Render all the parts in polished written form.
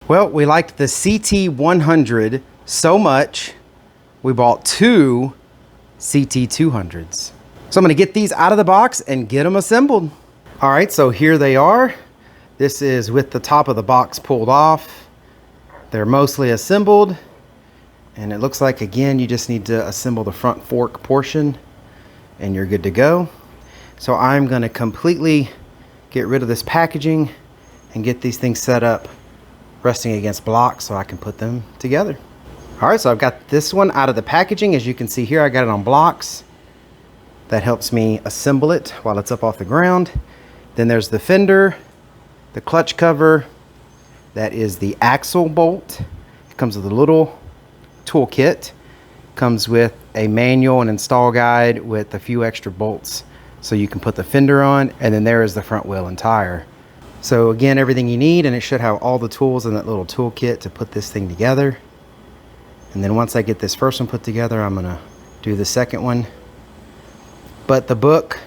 Well, we liked the CT100 so much, we bought two CT200s. So I'm gonna get these out of the box and get them assembled. All right, so here they are. This is with the top of the box pulled off. They're mostly assembled. And it looks like, again, you just need to assemble the front fork portion and you're good to go. So I'm gonna completely get rid of this packaging and get these things set up resting against blocks so I can put them together. All right, so I've got this one out of the packaging. As you can see here, I got it on blocks. That helps me assemble it while it's up off the ground. Then there's the fender, the clutch cover. That is the axle bolt. It comes with a little toolkit. Comes with a manual and install guide with a few extra bolts so you can put the fender on. And then there is the front wheel and tire. So again, everything you need, and it should have all the tools in that little toolkit to put this thing together. And then once I get this first one put together, I'm gonna do the second one. But the book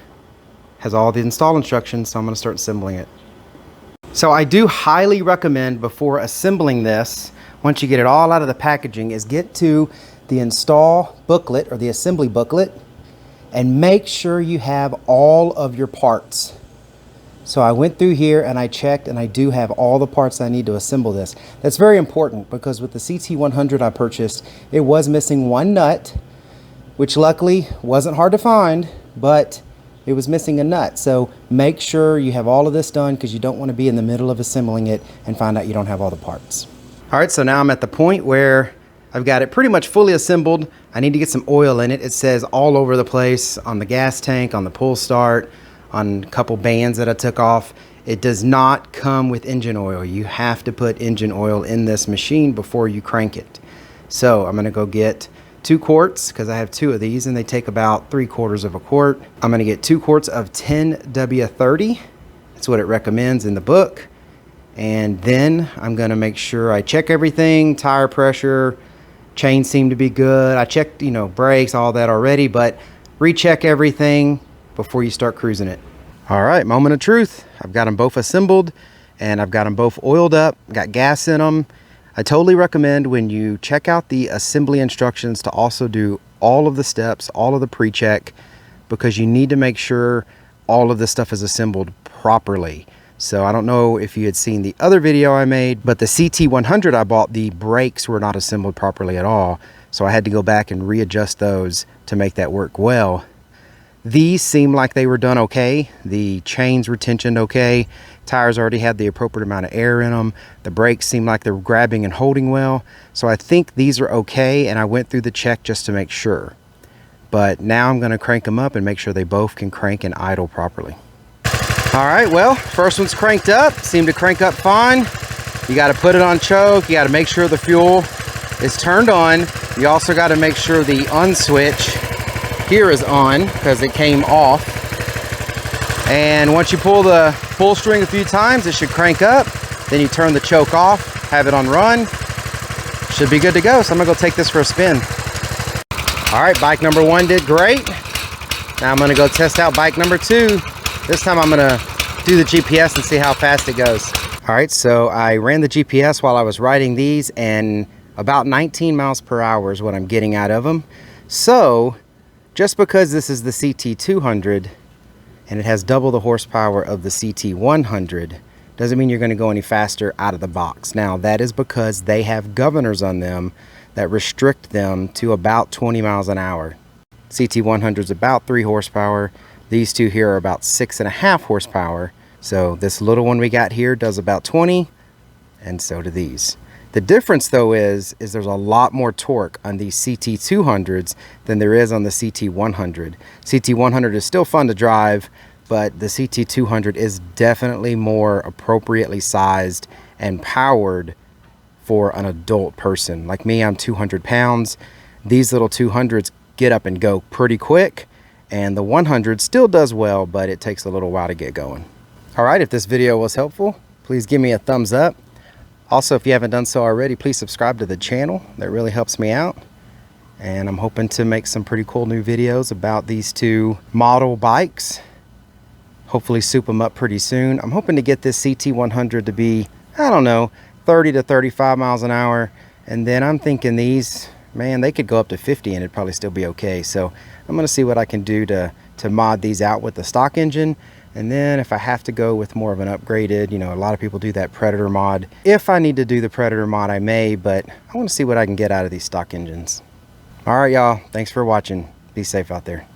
has all the install instructions, so I'm gonna start assembling it. So I do highly recommend, before assembling this, once you get it all out of the packaging, is get to the install booklet or the assembly booklet and make sure you have all of your parts. So I went through here and I checked, and I do have all the parts I need to assemble this. That's very important because with the CT100 I purchased, it was missing one nut, which luckily wasn't hard to find, but it was missing a nut. So make sure you have all of this done because you don't want to be in the middle of assembling it and find out you don't have all the parts. All right, so now I'm at the point where I've got it pretty much fully assembled. I need to get some oil in it. It says all over the place on the gas tank, on the pull start, on a couple bands that I took off. It does not come with engine oil. You have to put engine oil in this machine before you crank it. So I'm gonna go get 2 quarts because I have 2 of these and they take about 3/4 of a quart. I'm gonna get 2 quarts of 10W30. That's what it recommends in the book. And then I'm gonna make sure I check everything, tire pressure, chains seem to be good. I checked, brakes, all that already, but recheck everything before you start cruising it. All right, moment of truth. I've got them both assembled and I've got them both oiled up, got gas in them. I totally recommend when you check out the assembly instructions to also do all of the steps, all of the pre-check, because you need to make sure all of this stuff is assembled properly. So I don't know if you had seen the other video I made, but the CT100 I bought, the brakes were not assembled properly at all. So I had to go back and readjust those to make that work well. These seem like they were done okay. The chains were tensioned okay. Tires already had the appropriate amount of air in them. The brakes seem like they were grabbing and holding well. So I think these are okay, and I went through the check just to make sure. But now I'm gonna crank them up and make sure they both can crank and idle properly. All right, well, first one's cranked up. Seemed to crank up fine. You gotta put it on choke. You gotta make sure the fuel is turned on. You also gotta make sure the on switch here is on because it came off. And once you pull the pull string a few times, it should crank up. Then you turn the choke off, have it on run. Should be good to go. So I'm gonna go take this for a spin. All right, bike number 1 did great. Now I'm gonna go test out bike number 2. This time I'm gonna do the GPS and see how fast it goes. All right, so I ran the GPS while I was riding these, and about 19 miles per hour is what I'm getting out of them. So just because this is the CT200 and it has double the horsepower of the CT100 doesn't mean you're going to go any faster out of the box. Now that is because they have governors on them that restrict them to about 20 miles an hour. CT100 is about 3 horsepower. These two here are about 6.5 horsepower. So this little one we got here does about 20, and so do these. The difference though is there's a lot more torque on these CT200s than there is on the CT100. CT100 is still fun to drive, but the CT200 is definitely more appropriately sized and powered for an adult person. Like me, I'm 200 pounds. These little 200s get up and go pretty quick, and the 100 still does well, but it takes a little while to get going. All right, if this video was helpful, please give me a thumbs up. Also, if you haven't done so already, please subscribe to the channel. That really helps me out. And I'm hoping to make some pretty cool new videos about these 2 model bikes. Hopefully soup them up pretty soon. I'm hoping to get this CT100 to be, I don't know, 30 to 35 miles an hour. And then I'm thinking these, man, they could go up to 50 and it'd probably still be okay. So I'm gonna see what I can do to mod these out with the stock engine. And then if I have to go with more of an upgraded, you know, a lot of people do that Predator mod. If I need to do the Predator mod, I may, but I want to see what I can get out of these stock engines. All right, y'all, thanks for watching. Be safe out there.